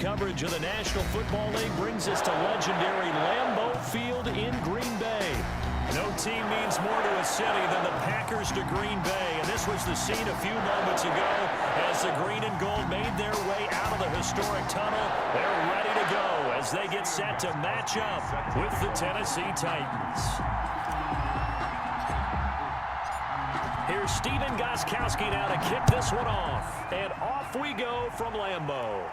coverage of the National Football League brings us to legendary Lambeau Field in Green Bay. No team means more to a city than the Packers to Green Bay, and this was the scene a few moments ago as the green and gold made their way out of the historic tunnel. They're ready to go as they get set to match up with the Tennessee Titans. Here's Steven Gostkowski now to kick this one off, and off we go from Lambeau.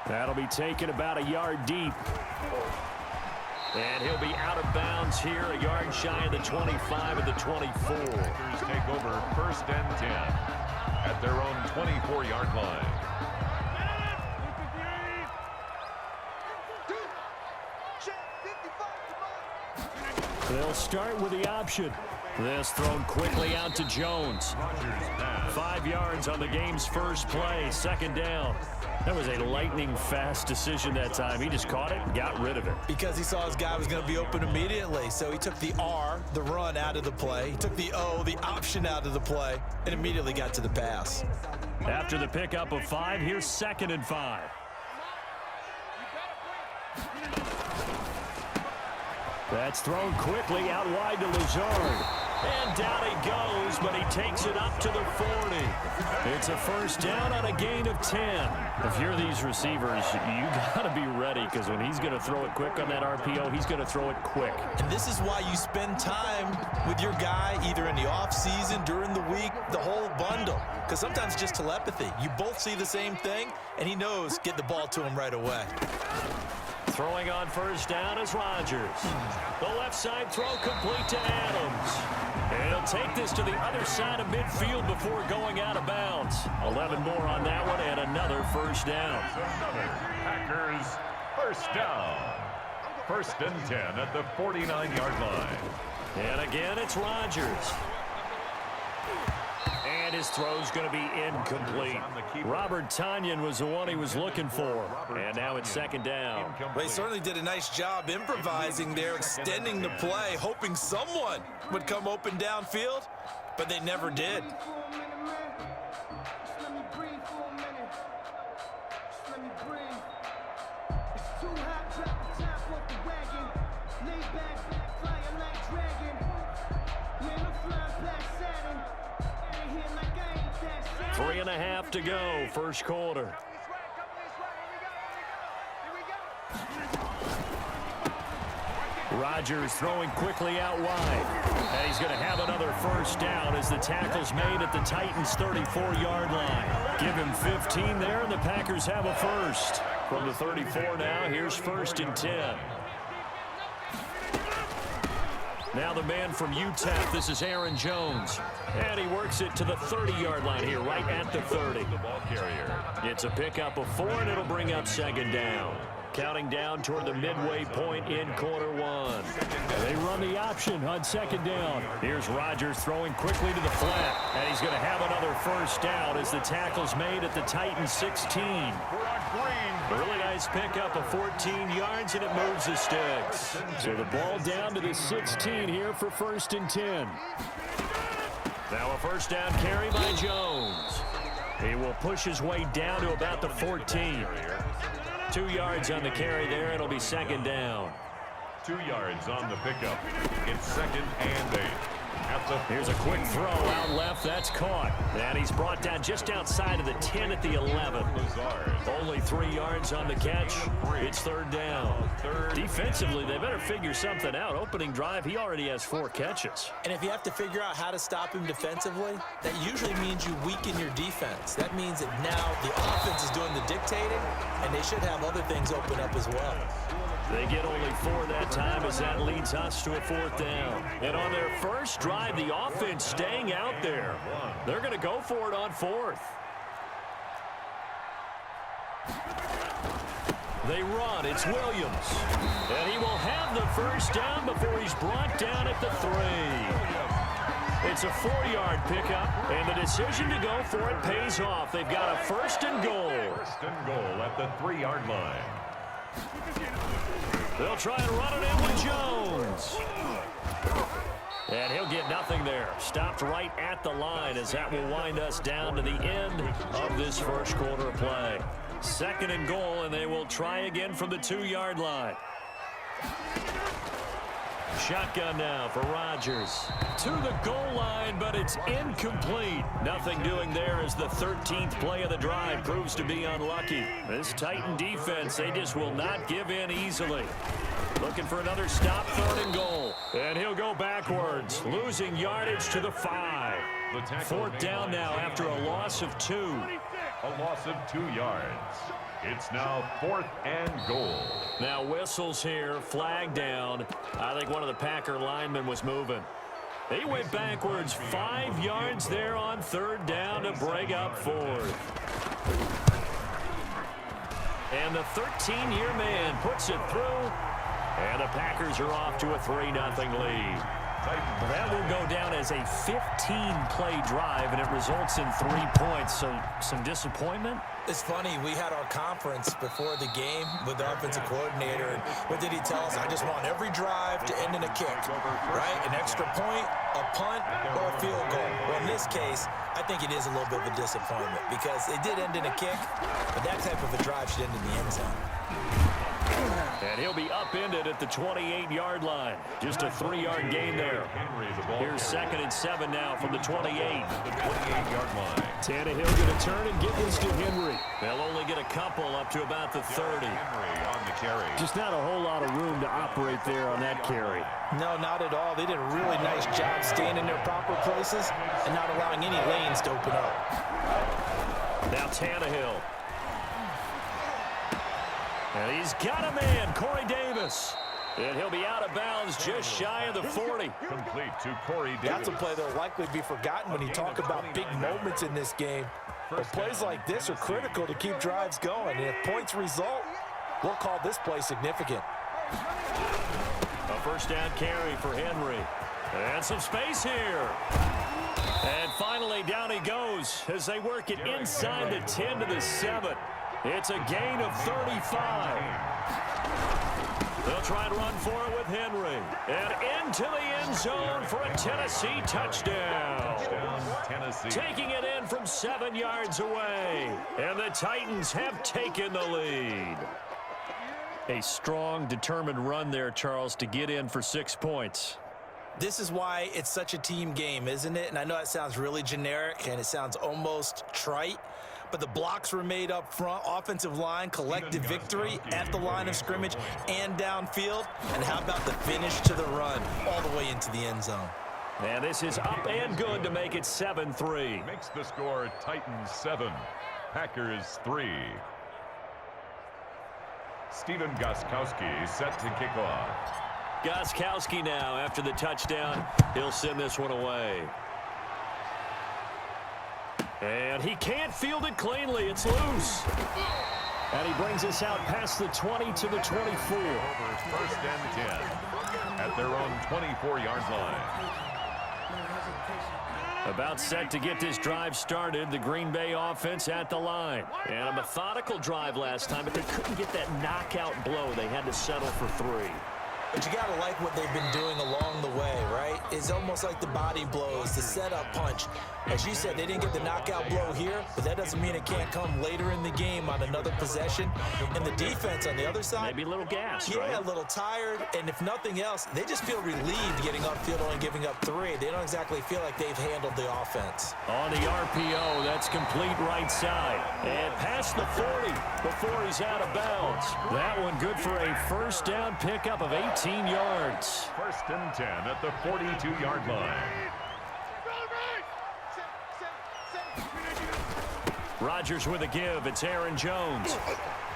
That'll be taken about a yard deep. And he'll be out of bounds here, a yard shy of the 25 of the 24. Packers take over 1st and 10 at their own 24-yard line. They'll start with the option. This thrown quickly out to Jones. 5 yards on the game's first play, 2nd down. That was a lightning-fast decision that time. He just caught it and got rid of it. Because he saw his guy was going to be open immediately. So he took the R, the run, out of the play. He took the O, the option, out of the play, and immediately got to the pass. After the pickup of 5, here's 2nd and 5. That's thrown quickly out wide to Lazard. And down he goes, but he takes it up to the 40. It's a 1st down on a gain of 10. If you're these receivers, you got to be ready, because when he's going to throw it quick on that RPO, he's going to throw it quick. And this is why you spend time with your guy either in the offseason, during the week, the whole bundle. Because sometimes just telepathy. You both see the same thing, and he knows get the ball to him right away. Throwing on 1st down is Rodgers. The left side throw complete to Adams. And he'll take this to the other side of midfield before going out of bounds. 11 more on that one and another 1st down. Packers 1st down. 1st and 10 at the 49-yard line. And again, it's Rodgers. And his throw's going to be incomplete. Robert Tonyan was the one he was looking for. And now it's 2nd down. Well, he certainly did a nice job improvising there, extending the play, hoping someone would come open downfield, but they never did. Three and a half to go, 1st quarter. Rodgers throwing quickly out wide. And he's going to have another 1st down as the tackle's made at the Titans' 34-yard line. Give him 15 there, and the Packers have a 1st. From the 34 now, here's 1st and 10. Now the man from UTEP, this is Aaron Jones. And he works it to the 30-yard line here, right at the 30. The ball carrier. It's a pickup of 4, and it'll bring up 2nd down. Counting down toward the midway point in quarter 1. They run the option on 2nd down. Here's Rodgers throwing quickly to the flat. And he's going to have another 1st down as the tackle's made at the Titans' 16. Really nice pickup of 14 yards, and it moves the sticks. So the ball down to the 16 here for 1st and 10. Now a 1st down carry by Jones. He will push his way down to about the 14. 2 yards on the carry there. It'll be 2nd down. 2 yards on the pickup. It's 2nd and 8. Here's a quick throw out left. That's caught. And he's brought down just outside of the 10 at the 11. Only 3 yards on the catch. It's 3rd down. Defensively, they better figure something out. Opening drive, he already has 4 catches. And if you have to figure out how to stop him defensively, that usually means you weaken your defense. That means that now the offense is doing the dictating, and they should have other things open up as well. They get only 4 that time as that leads us to a 4th down. And on their first drive, the offense staying out there. They're going to go for it on 4th. They run. It's Williams. And he will have the 1st down before he's brought down at the 3. It's a 4-yard pickup, and the decision to go for it pays off. They've got a 1st and goal. 1st and goal at the 3-yard line. They'll try and run it in with Jones. And he'll get nothing there. Stopped right at the line as that will wind us down to the end of this 1st quarter of play. 2nd and goal, and they will try again from the 2-yard line. Shotgun now for Rodgers. To the goal line, but it's incomplete. Nothing doing there as the 13th play of the drive proves to be unlucky. This Titan defense, they just will not give in easily. Looking for another stop, 3rd and goal. And he'll go backwards, losing yardage to the 5. 4th down now after a loss of 2. A loss of 2 yards. It's now 4th and goal. Now whistles here, flag down. I think one of the Packer linemen was moving. He went backwards 5 yards there on 3rd down to break up 4th. And the 13-year man puts it through. And the Packers are off to a 3-0 lead. That will go down as a 15-play drive, and it results in 3 points. So some disappointment? It's funny, we had our conference before the game with the offensive coordinator. And what did he tell us? I just want every drive to end in a kick, right? An extra point, a punt, or a field goal. Well, in this case, I think it is a little bit of a disappointment because it did end in a kick, but that type of a drive should end in the end zone. And he'll be upended at the 28-yard line. Just a 3-yard gain there. Here's 2nd and 7 now from the 28. The 28-yard line. Tannehill going to turn and give this to Henry. They'll only get a couple up to about the 30. Henry on the carry. Just not a whole lot of room to operate there on that carry. No, not at all. They did a really nice job staying in their proper places and not allowing any lanes to open up. Now Tannehill. And he's got a man, Corey Davis. And he'll be out of bounds just shy of the 40. Complete to Corey Davis. That's a play that will likely be forgotten when you talk about big moments in this game. But plays like this are critical to keep drives going. And if points result, we'll call this play significant. A 1st down carry for Henry. And some space here. And finally down he goes as they work it inside the 10 to the 7. It's a gain of 35. They'll try and run for it with Henry. And into the end zone for a Tennessee touchdown. Tennessee. Taking it in from 7 yards away. And the Titans have taken the lead. A strong, determined run there, Charles, to get in for 6 points. This is why it's such a team game, isn't it? And I know it sounds really generic and it sounds almost trite. But the blocks were made up front, offensive line, collective victory at the line of scrimmage and downfield. And how about the finish to the run all the way into the end zone? And this is up and good to make it 7-3. Makes the score Titans 7, Packers 3. Stephen Gostkowski set to kick off. Gostkowski now after the touchdown. He'll send this one away. And he can't field it cleanly. It's loose. And he brings us out past the 20 to the 24. Over 1st and 10 at their own 24-yard line. About set to get this drive started, the Green Bay offense at the line. And a methodical drive last time, but they couldn't get that knockout blow. They had to settle for 3. But you got to like what they've been doing along the way, right? It's almost like the body blows, the setup punch. As you said, they didn't get the knockout blow here, but that doesn't mean it can't come later in the game on another possession. And the defense on the other side, maybe a little gassed, yeah, right? A little tired. And if nothing else, they just feel relieved getting upfield only giving up 3. They don't exactly feel like they've handled the offense. On the RPO, that's complete right side. And past the 40 before he's out of bounds. That one good for a 1st down pickup of 18 yards. 1st and 10 at the 42-yard line. Rodgers with a give. It's Aaron Jones.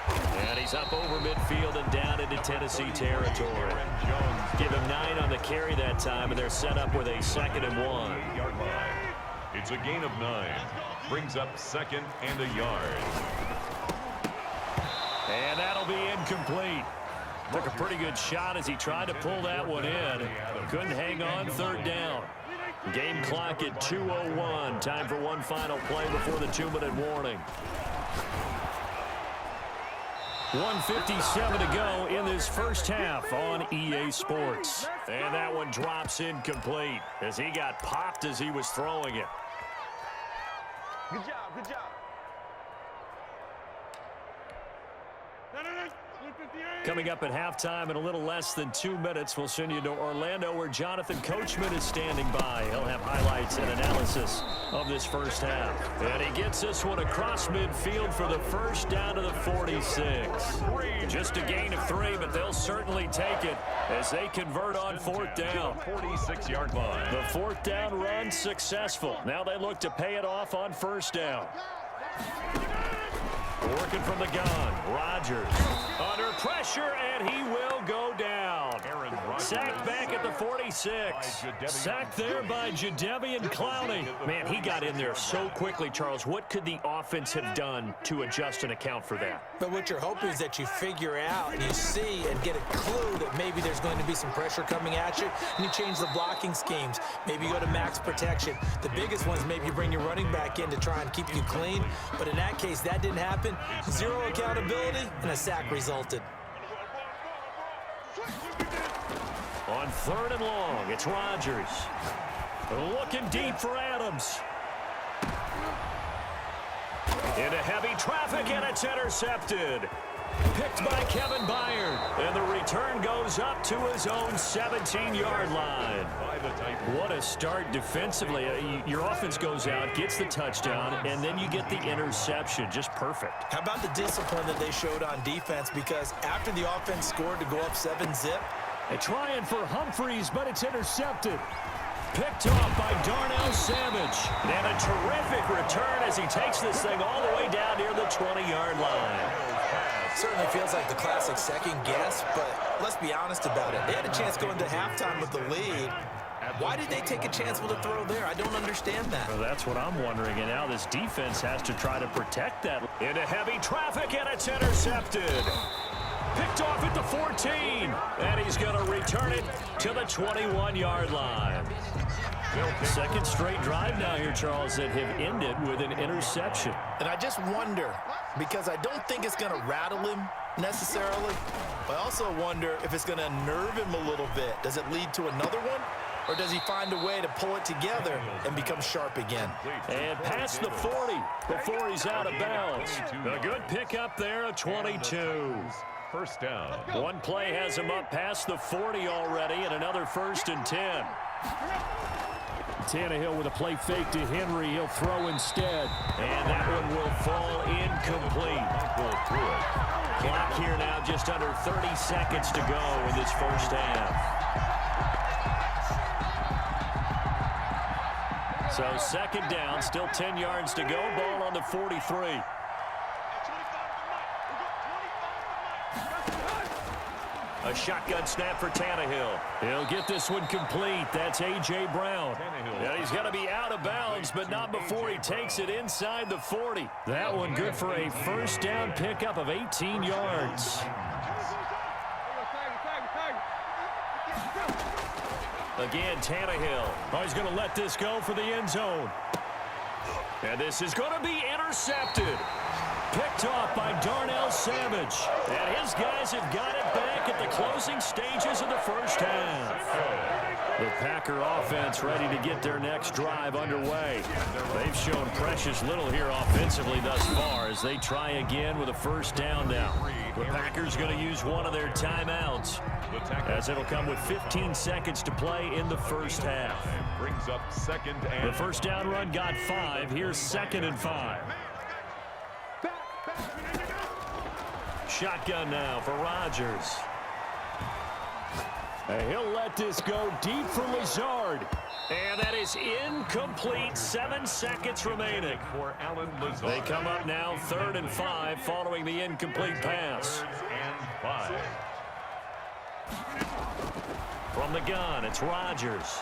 And he's up over midfield and down into Tennessee territory. Aaron Jones. Give him 9 on the carry that time, and they're set up with a 2nd and 1. 8-yard line. It's a gain of 9. Brings up 2nd and a yard. And that'll be incomplete. Took a pretty good shot as he tried to pull that one in. Couldn't hang on 3rd down. Game clock at 2:01. Time for one final play before the 2-minute warning. 1:57 to go in this first half on EA Sports. And that one drops incomplete as he got popped as he was throwing it. Good job, good job. Coming up at halftime in a little less than 2 minutes, we'll send you to Orlando where Jonathan Coachman is standing by. He'll have highlights and analysis of this first half. And he gets this one across midfield for the first down to the 46. Just a gain of 3, but they'll certainly take it as they convert on fourth down. 46-yard line. The fourth down run successful. Now they look to pay it off on first down. Working from the gun, Rodgers under pressure, and he will go down. Sacked back at the 46. Sacked there by Jadeveon Clowney. Man, he got in there so quickly, Charles. What could the offense have done to adjust and account for that? But what you're hoping is that you figure out and you see and get a clue that maybe there's going to be some pressure coming at you, and you change the blocking schemes. Maybe you go to max protection. The biggest one is maybe you bring your running back in to try and keep you clean. But in that case, that didn't happen. Zero accountability, and a sack resulted. On third and long, it's Rodgers. Looking deep for Adams. Into heavy traffic, and it's intercepted. Picked by Kevin Byard, and the return goes up to his own 17-yard line. What a start defensively. Your offense goes out, gets the touchdown, and then you get the interception. Just perfect. How about the discipline that they showed on defense? Because after the offense scored to go up 7-zip. They're trying for Humphreys, but it's intercepted. Picked off by Darnell Savage. And a terrific return as he takes this thing all the way down near the 20-yard line. Certainly feels like the classic second guess, but let's be honest about it. They had a chance going to halftime with the lead. Why did they take a chance with a throw there? I don't understand that. Well, that's what I'm wondering, and now this defense has to try to protect that. Into heavy traffic, and it's intercepted. Picked off at the 14, and he's going to return it to the 21-yard line. Second straight drive now here, Charles, that have ended with an interception. And I just wonder, because I don't think it's going to rattle him necessarily, but I also wonder if it's going to unnerve him a little bit. Does it lead to another one? Or does he find a way to pull it together and become sharp again? And past the 40 before he's out of bounds. A good pickup there, a 22. First down. One play has him up past the 40 already, and another 1st and 10. Tannehill with a play fake to Henry. He'll throw instead. And that one will fall incomplete. Clock here now just under 30 seconds to go in this first half. So second down, still 10 yards to go. Ball on the 43. A shotgun snap for Tannehill. He'll get this one complete. That's A.J. Brown. And he's going to be out of bounds, but not before he takes it inside the 40. That one good for a first down pickup of 18 yards. Again, Tannehill. Oh, he's going to let this go for the end zone. And this is going to be intercepted. Picked off by Darnell Savage. And his guys have got it back at the closing stages of the first half. The Packer offense ready to get their next drive underway. They've shown precious little here offensively thus far as they try again with a first down now. The Packers going to use one of their timeouts as it'll come with 15 seconds to play in the first half. Brings up second and the first down run got 5. Here's 2nd and 5. Shotgun now for Rodgers. And he'll let this go deep for Lazard. And that is incomplete. 7 seconds remaining. For Alan Lazard. They come up now 3rd and 5 following the incomplete pass. And 5. From the gun, it's Rodgers.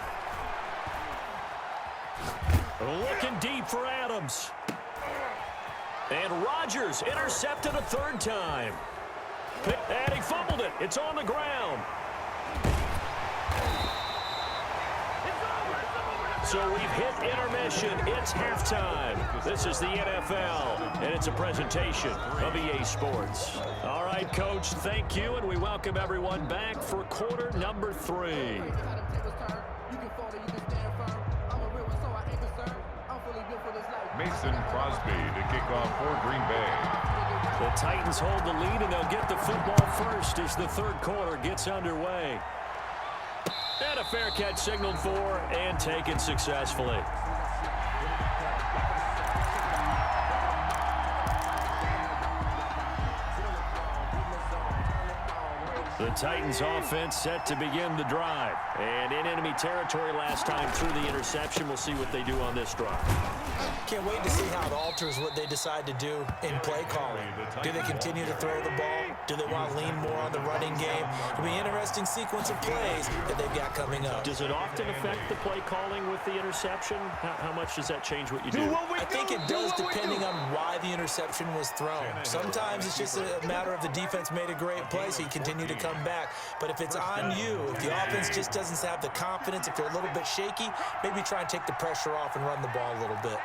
Looking deep for Adams. And Rodgers intercepted a 3rd time. And he fumbled it. It's on the ground. So we've hit intermission. It's halftime. This is the NFL, and it's a presentation of EA Sports. All right, Coach, thank you, and we welcome everyone back for quarter number 3. Mason Crosby to kick off for Green Bay. The Titans hold the lead, and they'll get the football first as the third quarter gets underway. And a fair catch signaled for and taken successfully. The Titans offense set to begin the drive. And in enemy territory last time through the interception. We'll see what they do on this drive. Can't wait to see how it alters what they decide to do in play calling. Do they continue to throw the ball? Do they want to lean more on the running game? It'll be an interesting sequence of plays that they've got coming up. Does it often affect the play calling with the interception? How much does that change what you do? I think it does depending on why the interception was thrown. Sometimes it's just a matter of the defense made a great play, so you continue to come back. But if it's on you, if the offense just doesn't have the confidence, if they're a little bit shaky, maybe try and take the pressure off and run the ball a little bit.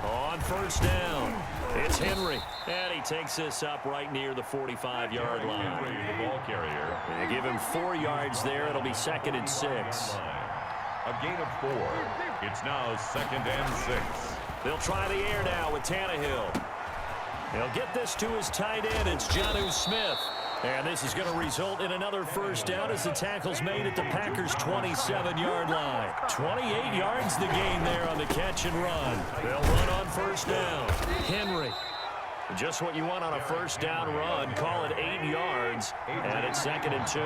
On first down, it's Henry. And he takes this up right near the 45-yard line. The ball carrier. They give him 4 yards there. It'll be 2nd and 6. A gain of 4. It's now 2nd and 6. They'll try the air now with Tannehill. He'll get this to his tight end. It's Jonnu Smith. And this is going to result in another first down as the tackle's made at the Packers' 27-yard line. 28 yards the gain there on the catch and run. They'll run on first down. Henry. Just what you want on a first down run. Call it 8 yards. And it's 2nd and 2.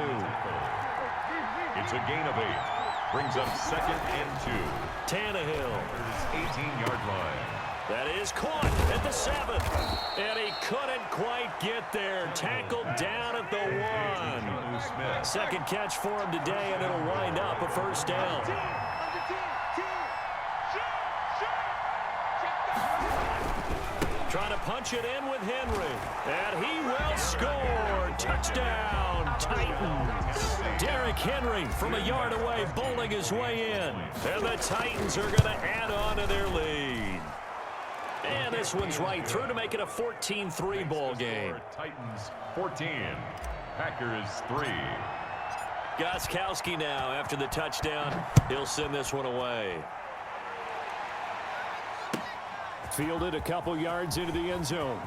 It's a gain of 8. Brings up 2nd and 2. Tannehill. 18-yard line. That is caught at the 7. And he couldn't quite get there. Tackled down at the 1. Second catch for him today, and it'll wind up a first down. Trying to punch it in with Henry. And he will score. Touchdown, Titans. Derrick Henry from a yard away, bowling his way in. And the Titans are going to add on to their lead. And this one's right through to make it a 14-3 ball game. Titans 14, Packers 3. Gostkowski now after the touchdown. He'll send this one away. Fielded a couple yards into the end zone.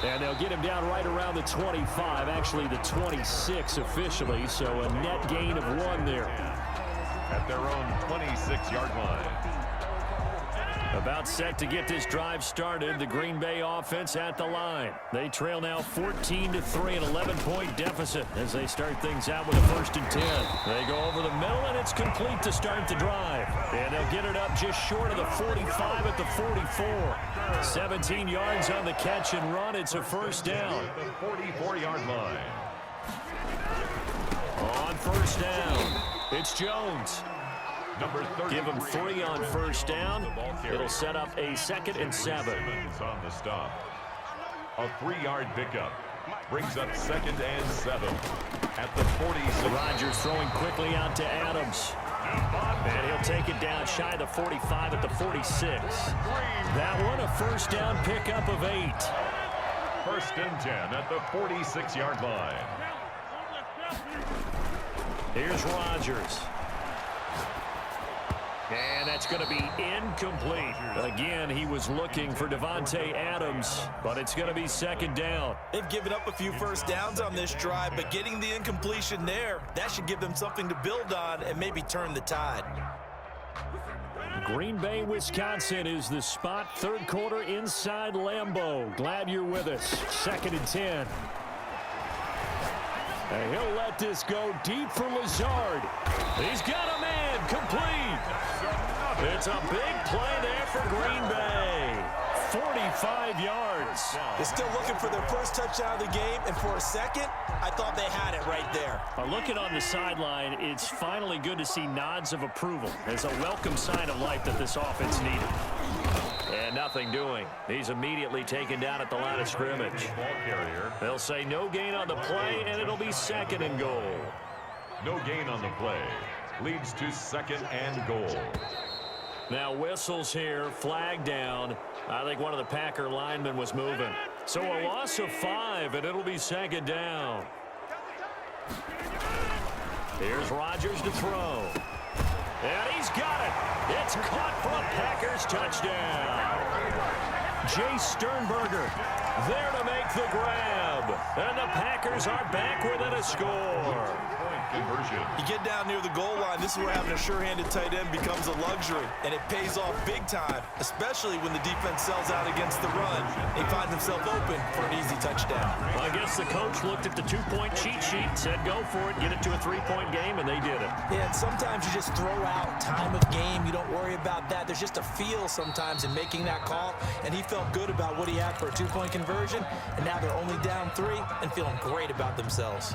And they'll get him down right around the 25, actually the 26 officially, so a net gain of 1 there. At their own 26-yard line. About set to get this drive started. The Green Bay offense at the line. They trail now 14-3, an 11-point deficit as they start things out with a 1st and 10. They go over the middle, and it's complete to start the drive. And they'll get it up just short of the 45 at the 44. 17 yards on the catch and run. It's a first down. The 44-yard line. On first down, it's Jones. Number 30. Give him 3 on first down. It'll set up a 2nd and 7. On the stop. A 3-yard pickup. Brings up 2nd and 7. At the 46. Rodgers throwing quickly out to Adams. And he'll take it down shy of the 45 at the 46. That one a first down pickup of 8. 1st and 10 at the 46-yard line. Here's Rodgers. And that's going to be incomplete. Again, he was looking for Davante Adams, but it's going to be 2nd down. They've given up a few first downs on this drive, but getting the incompletion there, that should give them something to build on and maybe turn the tide. Green Bay, Wisconsin is the spot. 3rd quarter inside Lambeau. Glad you're with us. 2nd and 10. And he'll let this go deep for Lazard. He's got a man complete. It's a big play there for Green Bay. 45 yards. They're still looking for their first touchdown of the game, and for a second, I thought they had it right there. Looking on the sideline, it's finally good to see nods of approval. It's a welcome sign of life that this offense needed. And nothing doing. He's immediately taken down at the line of scrimmage. They'll say no gain on the play, and it'll be 2nd and goal. No gain on the play. Leads to 2nd and goal. Now whistles here, flag down. I think one of the Packer linemen was moving. So a loss of 5, and it'll be 2nd down. Here's Rodgers to throw. And he's got it. It's caught for a Packers touchdown. Jay Sternberger there to make the grab. And the Packers are back within a score. Conversion. You get down near the goal line, this is where having a sure-handed tight end becomes a luxury, and it pays off big time, especially when the defense sells out against the run. He finds himself open for an easy touchdown. Well, I guess the coach looked at the two-point cheat sheet, said go for it, get it to a three-point game, and they did it. Yeah, and sometimes you just throw out time of game. You don't worry about that. There's just a feel sometimes in making that call, and he felt good about what he had for a two-point conversion, and now they're only down 3 and feeling great about themselves.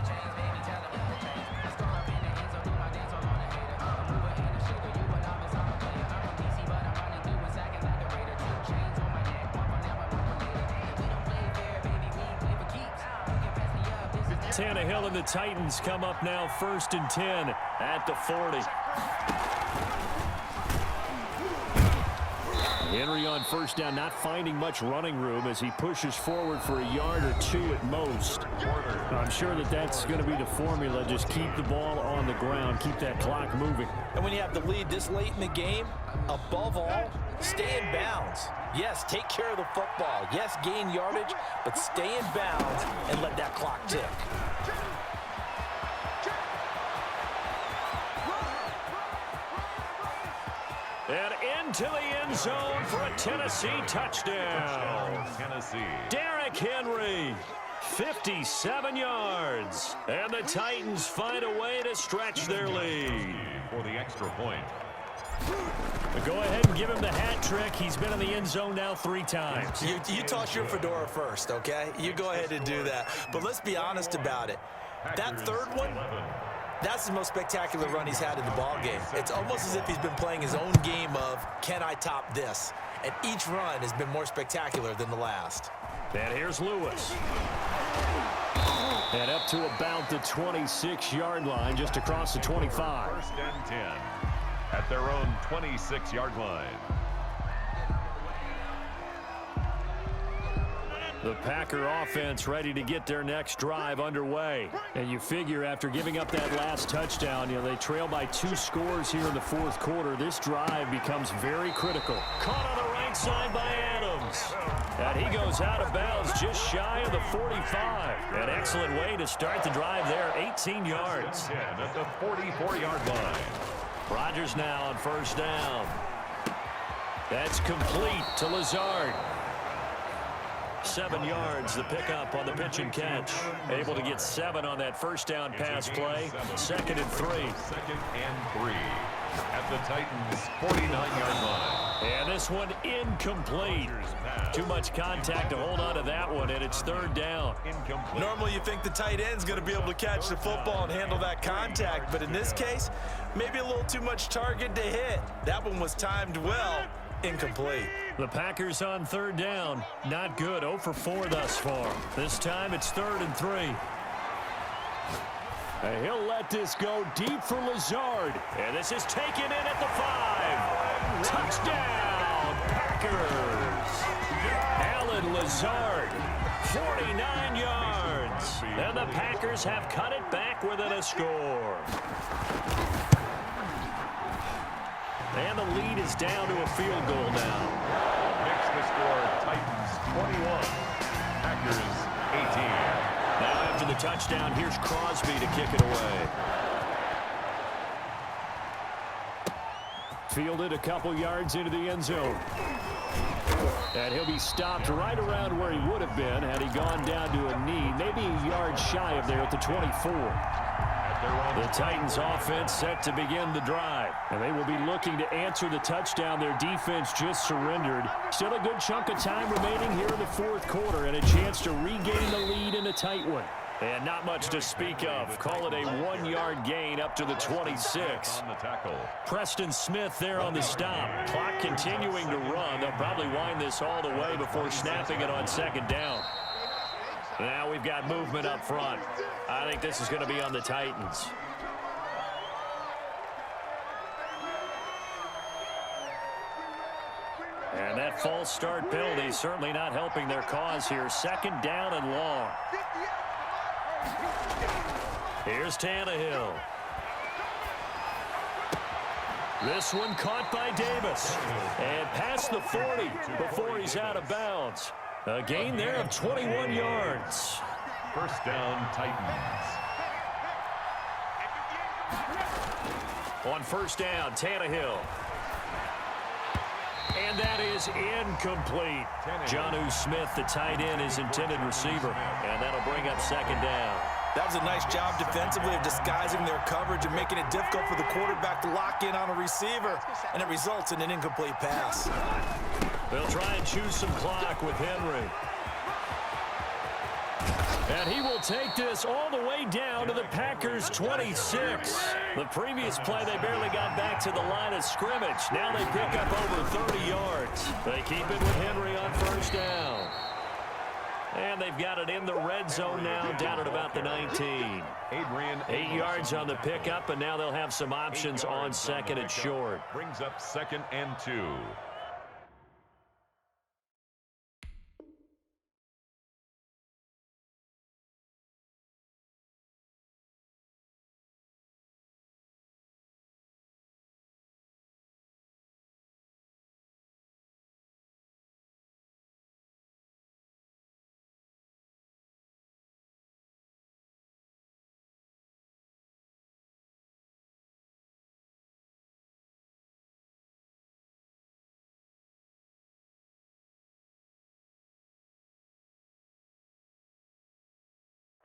Tannehill and the Titans come up now 1st and 10 at the 40. Henry on first down, not finding much running room as he pushes forward for a yard or 2 at most. I'm sure that that's going to be the formula. Just keep the ball on the ground, keep that clock moving. And when you have the lead this late in the game, above all, stay in bounds. Yes, take care of the football. Yes, gain yardage, but stay in bounds and let that clock tick. And into the end zone for a Tennessee touchdown. Tennessee. Derrick Henry, 57 yards. And the Titans find a way to stretch their lead. For the extra point. Go ahead and give him the hat trick. He's been in the end zone now 3 times. You toss your fedora first, okay? You go ahead and do that. But let's be honest about it. That third one, that's the most spectacular run he's had in the ballgame. It's almost as if he's been playing his own game of, can I top this? And each run has been more spectacular than the last. And here's Lewis. And up to about the 26-yard line, just across the 25. 1st and 10 at their own 26-yard line. The Packer offense ready to get their next drive underway. And you figure after giving up that last touchdown, they trail by 2 scores here in the 4th quarter. This drive becomes very critical. Caught on the right side by Adams. And he goes out of bounds just shy of the 45. An excellent way to start the drive there, 18 yards. 10 at the 44-yard line. Rodgers now on first down. That's complete to Lazard. 7 yards, the pickup on the pitch and catch. Able to get 7 on that first down pass play. 2nd and 3. 2nd and 3 at the Titans' 49-yard line. And this one incomplete. Too much contact to hold on to that one, and it's 3rd down. Incomplete. Normally you think the tight end's going to be able to catch the football and handle that contact, but in this case, maybe a little too much target to hit. That one was timed well. Incomplete. The Packers on 3rd down. Not good. 0 for 4 thus far. This time it's 3rd and 3. And he'll let this go deep for Lazard. And this is taken in at the 5. Touchdown, Packers. Alan Lazard, 49 yards. And the Packers have cut it back within a score. And the lead is down to a field goal now. Makes the score Titans 21, Packers 18. Now after the touchdown, here's Crosby to kick it away. Fielded a couple yards into the end zone. And he'll be stopped right around where he would have been had he gone down to a knee, maybe a yard shy of there at the 24. The Titans offense set to begin the drive, and they will be looking to answer the touchdown their defense just surrendered. Still a good chunk of time remaining here in the 4th quarter and a chance to regain the lead in a tight one. And not much to speak of. Call it a 1-yard gain up to the 26. On the tackle. Preston Smith there on the stop. Clock continuing to run. They'll probably wind this all the way before snapping it on 2nd down. Now we've got movement up front. I think this is going to be on the Titans. And that false start penalty certainly not helping their cause here. 2nd down and long. Here's Tannehill. This one caught by Davis. And past the 40 before he's out of bounds. A gain there of 21 yards. First down, Titans. On first down, Tannehill. And that is incomplete. Jonnu Smith, the tight end, his intended receiver. And that'll bring up second down. That was a nice job defensively of disguising their coverage and making it difficult for the quarterback to lock in on a receiver. And it results in an incomplete pass. They'll try and choose some clock with Henry. And he will take this all the way down to the Packers' 26. The previous play, they barely got back to the line of scrimmage. Now they pick up over 30 yards. They keep it with Henry on first down. And they've got it in the red zone now, down at about the 19. 8 yards on the pickup, and now they'll have some options on second and short. Brings up 2nd and 2.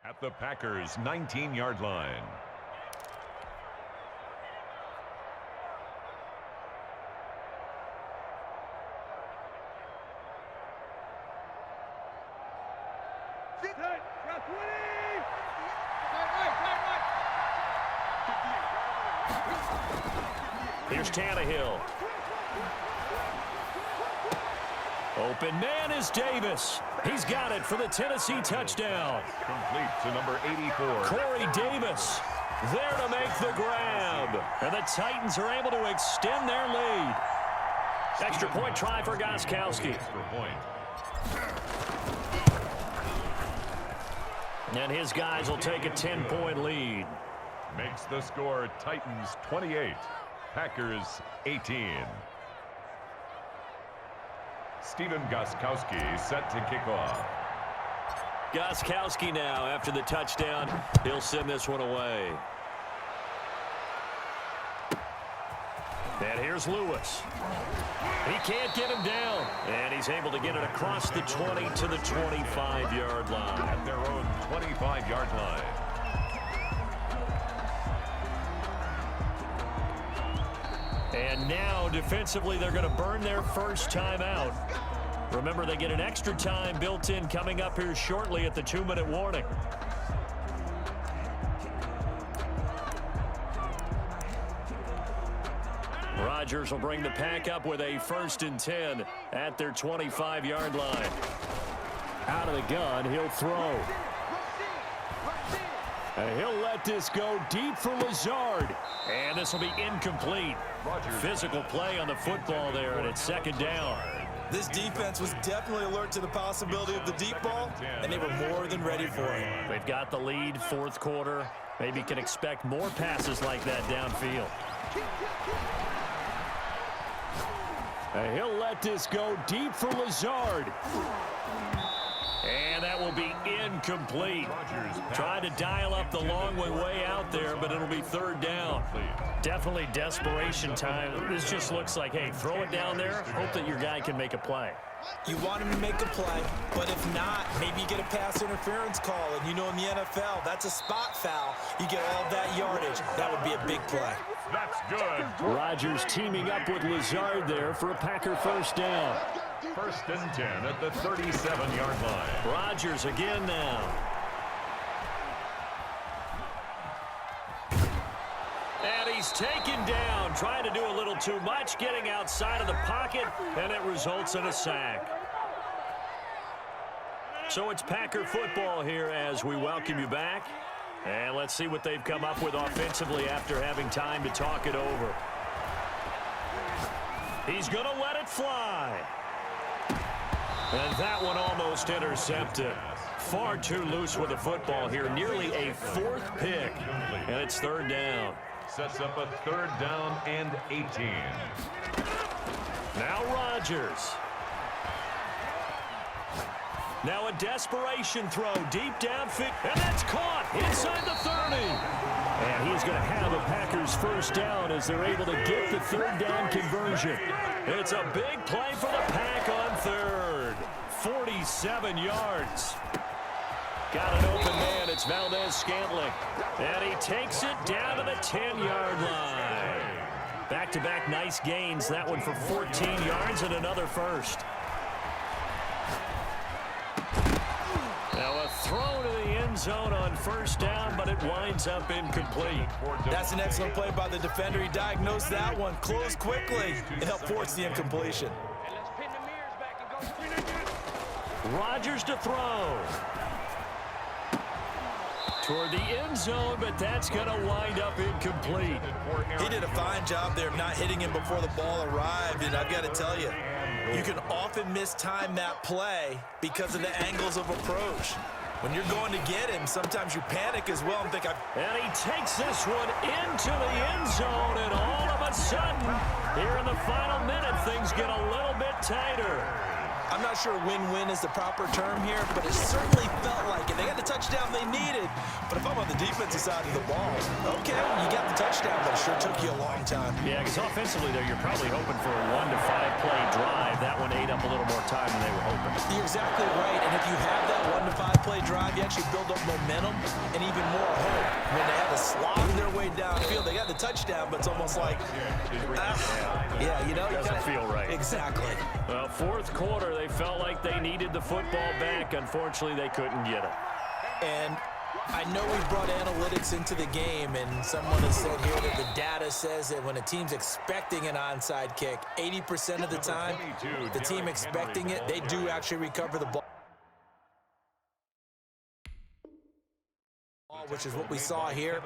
At the Packers' 19-yard line. Here's Tannehill. Open man is Davis. He's got it for the Tennessee touchdown. Complete to number 84. Corey Davis there to make the grab. And the Titans are able to extend their lead. Extra point try for Gostkowski. Extra point. And his guys will take a 10-point lead. Makes the score Titans 28, Packers 18. Stephen Gostkowski set to kick off. Gostkowski now after the touchdown. He'll send this one away. And here's Lewis. He can't get him down. And he's able to get it across the 20 to the 25-yard line. At their own 25-yard line. And now, defensively, they're going to burn their first time out. Remember, they get an extra time built in coming up here shortly at the 2-minute warning. Rodgers will bring the pack up with a 1st and 10 at their 25-yard line. Out of the gun, he'll throw. And he'll let this go deep for Lazard. And this will be incomplete. Physical play on the football there, and it's 2nd down. This defense was definitely alert to the possibility of the deep ball, and they were more than ready for it. They've got the lead, 4th quarter. Maybe can expect more passes like that downfield. And he'll let this go deep for Lazard. And that will be incomplete. Trying to dial up the long way out there, but it'll be 3rd down. Definitely desperation time. This just looks like, hey, throw it down there, hope that your guy can make a play. You want him to make a play, but if not, maybe you get a pass interference call. And you know in the NFL, that's a spot foul. You get all that yardage. That would be a big play. That's good. Rodgers teaming up with Lazard there for a Packer 1st down. 1st and 10 at the 37-yard line. Rodgers again now. And he's taken down, trying to do a little too much, getting outside of the pocket, and it results in a sack. So it's Packer football here as we welcome you back. And let's see what they've come up with offensively after having time to talk it over. He's going to let it fly. And that one almost intercepted. Far too loose with the football here. Nearly a 4th pick. And it's 3rd down. Sets up a 3rd down and 18. Now Rodgers. Now a desperation throw deep downfield, and that's caught inside the 30. And he's going to have a Packers first down as they're able to get the 3rd down conversion. It's a big play for the Pack on 3rd. 47 yards. Got an open man. It's Valdez-Scantling. And he takes it down to the 10-yard line. Back-to-back nice gains. That one for 14 yards and another first. Now a throw to the end zone on first down, but it winds up incomplete. That's an excellent play by the defender. He diagnosed that one, closed quickly, and helped force the incompletion. Rodgers to throw. Toward the end zone, but that's going to wind up incomplete. He did a fine job there of not hitting him before the ball arrived, and I've got to tell you, you can often mistime that play because of the angles of approach. When you're going to get him, sometimes you panic as well and think, and he takes this one into the end zone, and all of a sudden, here in the final minute, things get a little bit tighter. I'm not sure win-win is the proper term here, but it certainly felt like it. They got the touchdown they needed, but if I'm on the defensive side of the ball, okay, you got the touchdown, but it sure took you a long time. Yeah, because offensively, though, you're probably hoping for a 1 to 5 play drive. That one ate up a little more time than they were hoping. You're exactly right, and if you have that 1 to 5 play drive, you actually build up momentum and even more hope. When they have to slog their way downfield, they got the touchdown, but it's almost like, yeah, you know, it doesn't feel right. Exactly. Well, 4th quarter, they felt like they needed the football back. Unfortunately, they couldn't get it. And I know we brought analytics into the game, and someone has said here that the data says that when a team's expecting an onside kick, 80% of the time, the team expecting it, they do actually recover the ball, which is what we saw here.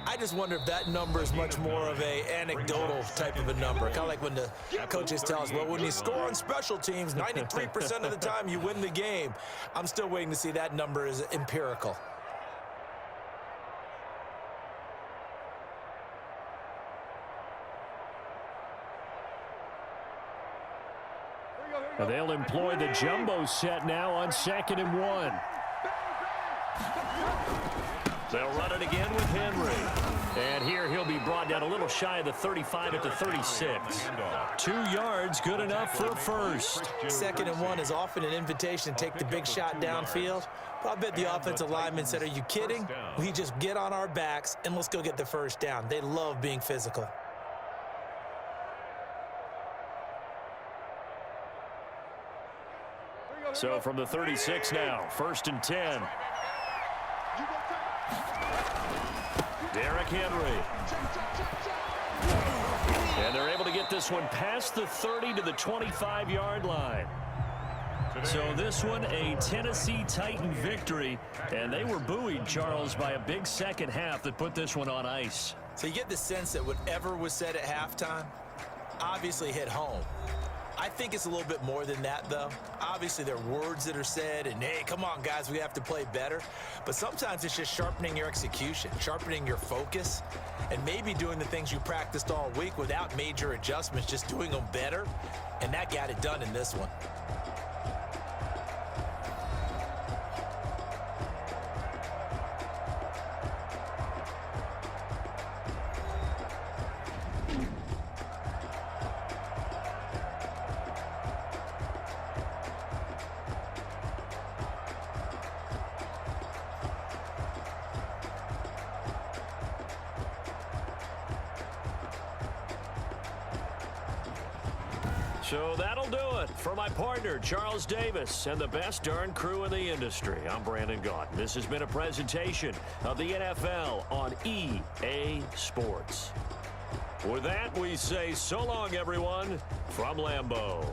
I just wonder if that number is much more of a anecdotal type of a number. Kind of like when the coaches tell us, well, when you score on special teams, 93% of the time you win the game. I'm still waiting to see that number is empirical. Well, they'll employ the jumbo set now on 2nd and 1. They'll run it again with Henry. And here he'll be brought down a little shy of the 35 at the 36. 2 yards, good enough for a first. 2nd and 1 is often an invitation to take the big shot downfield. But I bet the offensive lineman said, are you kidding? We just get on our backs and let's go get the first down. They love being physical. So from the 36 now, 1st and 10. Derrick Henry. And they're able to get this one past the 30 to the 25-yard line. So this one, a Tennessee Titan victory. And they were buoyed, Charles, by a big second half that put this one on ice. So you get the sense that whatever was said at halftime obviously hit home. I think it's a little bit more than that, though. Obviously, there are words that are said, and, hey, come on, guys, we have to play better. But sometimes it's just sharpening your execution, sharpening your focus, and maybe doing the things you practiced all week without major adjustments, just doing them better, and that got it done in this one. So that'll do it for my partner, Charles Davis, and the best darn crew in the industry. I'm Brandon Gaunt. This has been a presentation of the NFL on EA Sports. With that, we say so long, everyone, from Lambeau.